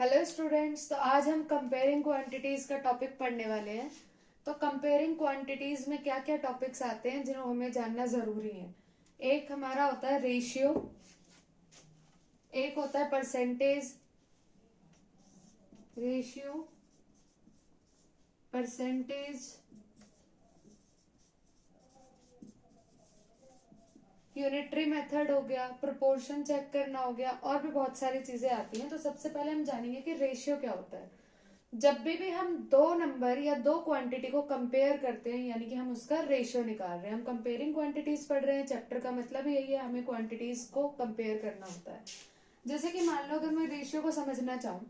Hello students. तो आज हम कंपेयरिंग क्वांटिटीज का टॉपिक पढ़ने वाले हैं। तो कंपेयरिंग क्वांटिटीज में क्या क्या टॉपिक्स आते हैं जिन्हें हमें जानना जरूरी है। एक हमारा होता है रेशियो, एक होता है percentage, ratio, percentage, unitary method हो गया, प्रोपोर्शन चेक करना हो गया, और भी बहुत सारी चीजें आती हैं। तो सबसे पहले हम जानेंगे कि रेशियो क्या होता है। जब भी हम दो नंबर या दो क्वांटिटी को कंपेयर करते हैं यानी कि हम उसका रेशियो निकाल रहे हैं। हम कंपेयरिंग क्वांटिटीज पढ़ रहे हैं, चैप्टर का मतलब यही है, हमें क्वांटिटीज को कंपेयर करना होता है। जैसे कि मान लो अगर मैं रेशियो को समझना चाहूँ,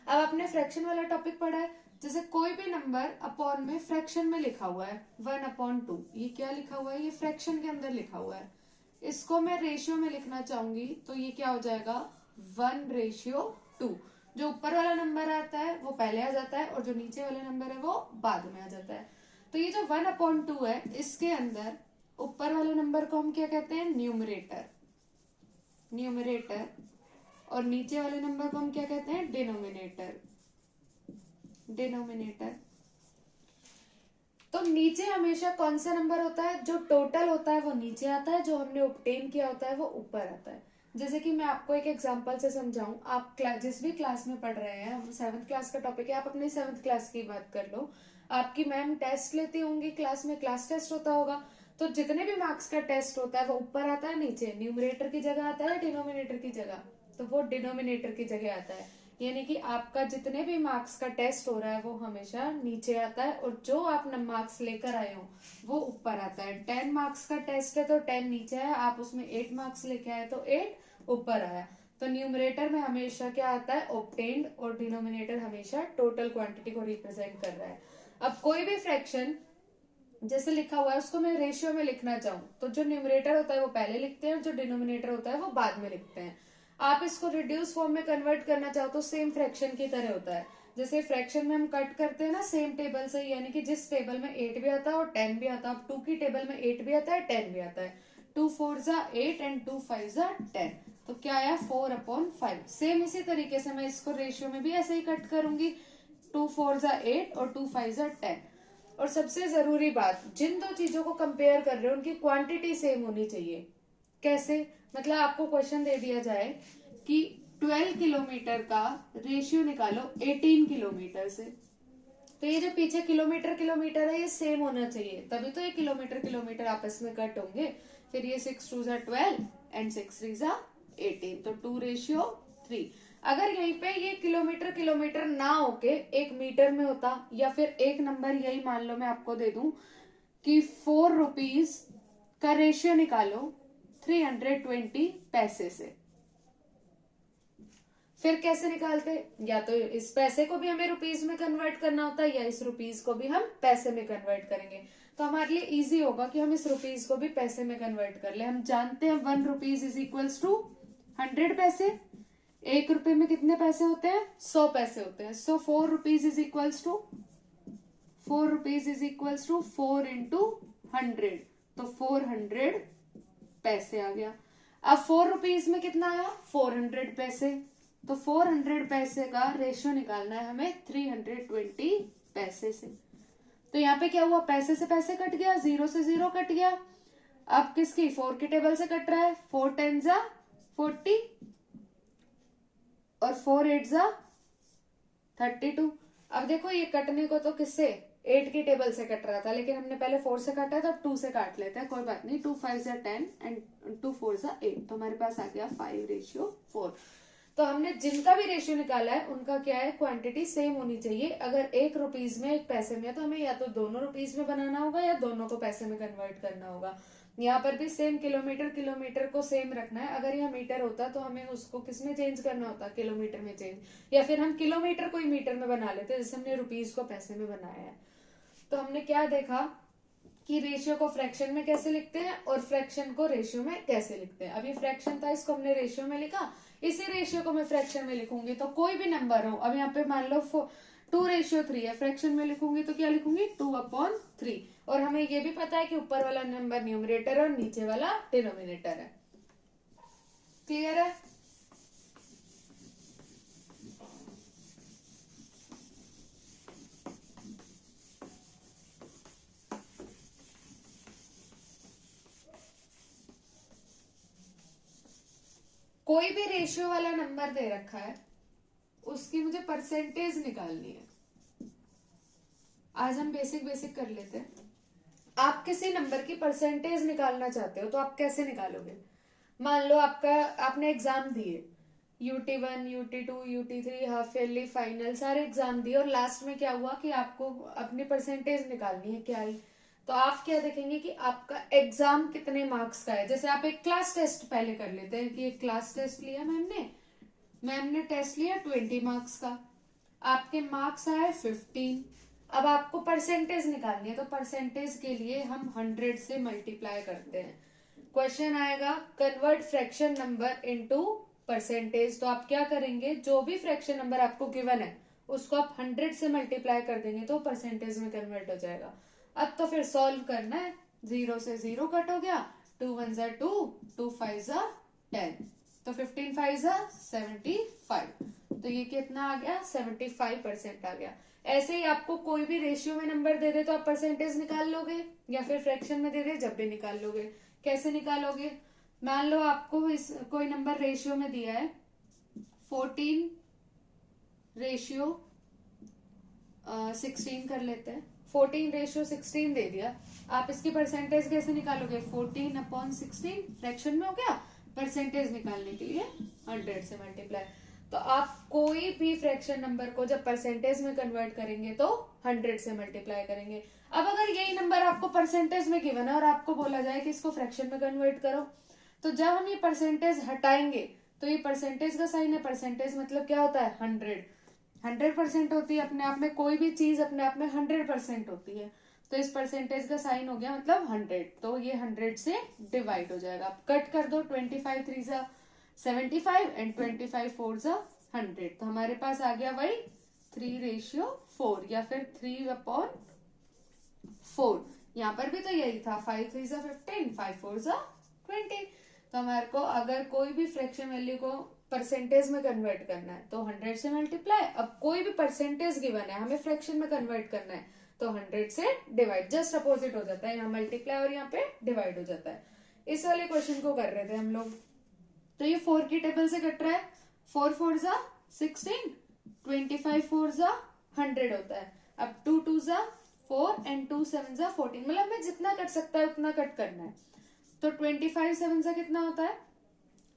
अब आपने फ्रैक्शन वाला टॉपिक पढ़ा है। जैसे कोई भी नंबर अपॉन में फ्रैक्शन में लिखा हुआ है 1/2, ये क्या लिखा हुआ है, ये फ्रैक्शन के अंदर लिखा हुआ है। इसको मैं रेशियो में लिखना चाहूंगी तो ये क्या हो जाएगा, 1:2। जो ऊपर वाला नंबर आता है वो पहले आ जाता है और जो नीचे वाला नंबर है वो बाद में आ जाता है। तो ये जो 1/2 है, इसके अंदर ऊपर वाले नंबर को हम क्या कहते हैं, न्यूमरेटर, न्यूमरेटर, और नीचे वाले नंबर को हम क्या कहते हैं, डिनोमिनेटर, डिनोमिनेटर। तो नीचे हमेशा कौन सा नंबर होता है, जो टोटल होता है वो नीचे आता है, जो हमने ऑब्टेन किया होता है वो ऊपर आता है। जैसे कि मैं आपको एक एग्जांपल से समझाऊं, आप जिस भी क्लास में पढ़ रहे हैं, हम 7th क्लास का टॉपिक है, आप अपनी 7th क्लास की बात कर लो। आपकी मैम टेस्ट लेती होंगी क्लास में, क्लास टेस्ट होता होगा। तो जितने भी मार्क्स का टेस्ट होता है वो ऊपर आता है, नीचे न्यूमरेटर की जगह आता है, डिनोमिनेटर की जगह, तो वो डिनोमिनेटर की जगह आता है। यानी कि आपका जितने भी मार्क्स का टेस्ट हो रहा है वो हमेशा नीचे आता है, और जो आप मार्क्स लेकर आए हो वो ऊपर आता है। 10 मार्क्स का टेस्ट है तो 10 नीचे है, आप उसमें 8 मार्क्स लेके आए तो 8 ऊपर आया। तो न्यूमरेटर में हमेशा क्या आता है, ऑब्टेन्ड, और डिनोमिनेटर हमेशा टोटल क्वांटिटी को रिप्रेजेंट कर रहा है। अब कोई भी फ्रैक्शन जैसे लिखा हुआ है उसको मैं रेशियो में लिखना चाहूँ तो जो न्यूमरेटर होता है वो पहले लिखते हैं और जो डिनोमिनेटर होता है वो बाद में लिखते हैं। आप इसको रिड्यूस फॉर्म में कन्वर्ट करना चाहो तो सेम फ्रैक्शन की तरह होता है। जैसे फ्रैक्शन में हम कट करते हैं ना सेम टेबल से, यानी कि जिस टेबल में 8 भी आता है और 10 भी आता है। अब 2 की टेबल में 8 भी आता है, 10 भी आता है। 2 4 जा 8 एंड 2 5 जा 10। तो क्या आया, 4/5। सेम इसी तरीके से मैं इसको रेशियो में भी ऐसे ही कट करूंगी, 2 4 जा 8 और 2 5 जा 10। और सबसे जरूरी बात, जिन दो चीजों को कंपेयर कर रहे हो उनकी क्वांटिटी सेम होनी चाहिए। कैसे, मतलब आपको क्वेश्चन दे दिया जाए कि 12 किलोमीटर का रेशियो निकालो 18 किलोमीटर से, तो ये जो पीछे किलोमीटर किलोमीटर है ये सेम होना चाहिए, तभी तो ये किलोमीटर किलोमीटर आपस में कट होंगे। फिर ये 6 2 जा 12 एंड 6 3 जा 18, तो 2:3। अगर यहीं पे ये किलोमीटर किलोमीटर ना होके एक मीटर में होता, या फिर एक नंबर यही मान लो मैं आपको दे दूं कि 4 रुपीज का रेशियो निकालो 320 पैसे से, फिर कैसे निकालते, या तो इस पैसे को भी हमें रुपीज में कन्वर्ट करना होता है या इस रुपीज को भी हम पैसे में कन्वर्ट करेंगे। तो हमारे लिए इजी होगा कि हम इस रुपीज को भी पैसे में कन्वर्ट कर ले। हम जानते हैं 1 रुपीज इज इक्वल्स टू 100 पैसे। 1 रुपए में कितने पैसे होते हैं, 100 पैसे होते हैं। So 4 rupees is equals to 4 into 100, तो 400 पैसे आ गया। अब 4 रुपीज में कितना आया, 400 पैसे। तो 400 पैसे का रेशियो निकालना है हमें 320 पैसे से। तो यहाँ पे क्या हुआ, पैसे से पैसे कट गया, जीरो से जीरो कट गया। अब किसकी, 4 की टेबल से कट रहा है, 4 10 जा 40 और 4 8 जा 32। अब देखो ये कटने को तो किससे, 8 की टेबल से कट रहा था, लेकिन हमने पहले 4 से काटा है तो अब 2 से काट लेते हैं, कोई बात नहीं। 2 5 जा 10 एंड 2 4 जा 8, तो हमारे पास आ गया 5:4। तो हमने जिनका भी रेशियो निकाला है उनका क्या है, क्वांटिटी सेम होनी चाहिए। अगर 1 रुपीज में 1 पैसे में है तो हमें या तो दोनों रुपीज में बनाना होगा या दोनों को पैसे में कन्वर्ट करना होगा। यहाँ पर भी सेम किलोमीटर किलोमीटर को सेम रखना है। अगर यह मीटर होता तो हमें उसको किस में चेंज करना होता, किलोमीटर में चेंज, या फिर हम किलोमीटर को ही मीटर में बना लेते जैसे हमने रुपीज को पैसे में बनाया है। तो हमने क्या देखा कि रेशियो को फ्रैक्शन में कैसे लिखते हैं और फ्रैक्शन को रेशियो में कैसे लिखते हैं। अभी फ्रैक्शन था, इसको हमने रेशियो में लिखा, इसी रेशियो को मैं फ्रैक्शन में लिखूंगी तो कोई भी नंबर हो, अब यहाँ पे मान लो 2:3 है, फ्रैक्शन में लिखूंगी तो क्या लिखूंगी, 2/3। और हमें ये भी पता है कि ऊपर वाला नंबर न्यूमरेटर और नीचे वाला डिनोमिनेटर है। क्लियर है। कोई भी रेशियो वाला नंबर दे रखा है, उसकी मुझे परसेंटेज निकालनी है। आज हम बेसिक बेसिक कर लेते हैं। आप किसी नंबर की परसेंटेज निकालना चाहते हो तो आप कैसे निकालोगे? मान लो आपने एग्जाम दिए, UT1, UT2, UT3, half yearly, final, सारे एग्जाम दिए और लास्ट में क्या हुआ कि आपको अपनी परसेंटेज निकालनी है क्या आई। तो आप क्या देखेंगे कि आपका एग्जाम कितने मार्क्स का है। जैसे आप एक क्लास टेस्ट पहले कर लेते हैं कि एक क्लास टेस्ट लिया मैम ने टेस्ट लिया 20 मार्क्स का, आपके मार्क्स आए 15। अब आपको परसेंटेज निकालनी है, तो परसेंटेज के लिए हम 100 से मल्टीप्लाई करते हैं। क्वेश्चन आएगा convert fraction number into percentage. तो आप क्या करेंगे, जो भी फ्रैक्शन नंबर आपको गिवन है उसको आप 100 से मल्टीप्लाई कर देंगे तो परसेंटेज में कन्वर्ट हो जाएगा। अब तो फिर सॉल्व करना है। 0 से 0 कट हो गया, 2 1 जा 2, 2 5 जा 10, तो 15 5 जा 75। तो ये कितना आ गया, 75% आ गया। ऐसे ही आपको कोई भी रेशियो में नंबर दे दे तो आप परसेंटेज निकाल लोगे, या फिर फ्रैक्शन में दे दे जब भी निकाल लोगे। कैसे निकालोगे? मान लो आपको इस कोई नंबर रेशियो में दिया है 14 रेशियो 16 कर लेते हैं। 14 रेशियो 16 दे दिया, आप इसकी परसेंटेज कैसे निकालोगे? 14/16 फ्रैक्शन में हो गया, परसेंटेज निकालने के लिए 100 से मल्टीप्लाई। तो आप कोई भी फ्रैक्शन नंबर को जब परसेंटेज में कन्वर्ट करेंगे तो 100 से मल्टीप्लाई करेंगे। अब अगर यही नंबर आपको परसेंटेज में गिवन है और आपको बोला जाए कि इसको फ्रैक्शन में कन्वर्ट करो, तो जब हम ये परसेंटेज हटाएंगे तो ये परसेंटेज का साइन है, परसेंटेज मतलब क्या होता है 100% होती है अपने आप में, कोई भी चीज अपने आप में 100% होती है। तो इस परसेंटेज का साइन हो गया मतलब 100, तो ये 100 से डिवाइड हो जाएगा। आप कट कर दो, 25 3 जा 75 एंड 25 4 जा 100, तो हमारे पास आ गया वही 3/4 या फिर 3/4। यहाँ पर भी तो यही था, 5 3 जा 15, 5 4 जा 20। तो हमारे को अगर कोई भी फ्रैक्शन वैल्यू को परसेंटेज में कन्वर्ट करना है तो 100 से मल्टीप्लाई। अब कोई भी परसेंटेज गिवन है, हमें फ्रैक्शन में कन्वर्ट करना है तो 100 से डिवाइड, जस्ट अपोजिट हो जाता है, यहाँ मल्टीप्लाई और यहाँ पे डिवाइड हो जाता है। इस वाले क्वेश्चन को कर रहे थे हम लोग। तो ये 4 की टेबल से कट रहा है, 4 4 जा 16, 25 4 जा 100 होता है। अब 2 2 जा 4 एंड 2 7 जा 14, मतलब मैं जितना कट सकता है उतना कट करना है। तो 25 7 जा कितना होता है,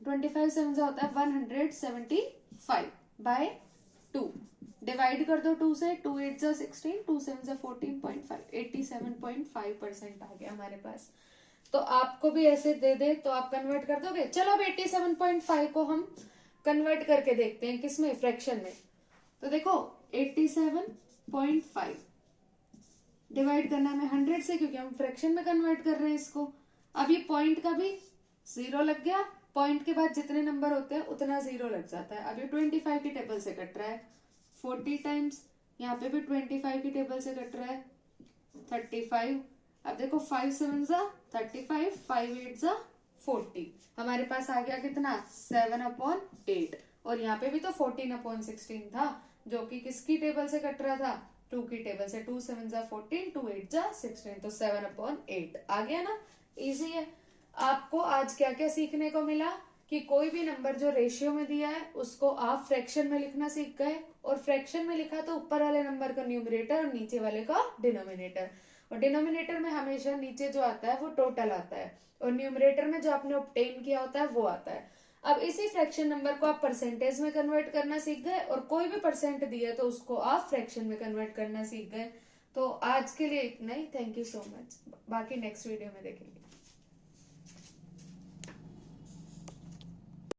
25 7 जा होता है 175/2। डिवाइड कर दो 2 से, 2 8 जा 16, 2 7 जा 14.5, 87.5% आ गया हमारे पास। तो आपको भी ऐसे दे दे तो आप कन्वर्ट कर दोगे। चलो अब 87.5 को हम कन्वर्ट करके देखते हैं किसमें, फ्रैक्शन में। तो देखो 87.5 डिवाइड करना है 100 से, क्योंकि हम फ्रैक्शन में कन्वर्ट कर रहे हैं इसको। अब ये पॉइंट का भी 0 लग गया, पॉइंट के बाद जितने नंबर होते हैं उतना 0 लग जाता है। अब ये 25 की टेबल से कट रहा है 40 टाइम्स, यहाँ पे भी 25 की टेबल से कट रहा है 35। अब देखो 5 7 जा 35, 5 8 जा 40, हमारे पास आ गया कितना 7/8। और यहाँ पे भी तो 14/16 था, जो कि किसकी टेबल से कट रहा था, 2 की टेबल से। 2 7 जा 14, 2 8 जा 16, तो 7/8 आ गया ना। इजी है। आपको आज क्या क्या सीखने को मिला कि कोई भी नंबर जो रेशियो में दिया है उसको आप फ्रैक्शन में लिखना सीख गए, और फ्रैक्शन में लिखा तो ऊपर वाले नंबर का न्यूमरेटर और नीचे वाले का डिनोमिनेटर, और डिनोमिनेटर में हमेशा नीचे जो आता है वो टोटल आता है, और न्यूमरेटर में जो आपने ऑब्टेन किया होता है वो आता है। अब इसी फ्रैक्शन नंबर को आप परसेंटेज में कन्वर्ट करना सीख गए, और कोई भी परसेंट दिया तो उसको आप फ्रैक्शन में कन्वर्ट करना सीख गए। तो आज के लिए इतना ही। Thank you so much. बाकी नेक्स्ट वीडियो में देखेंगे।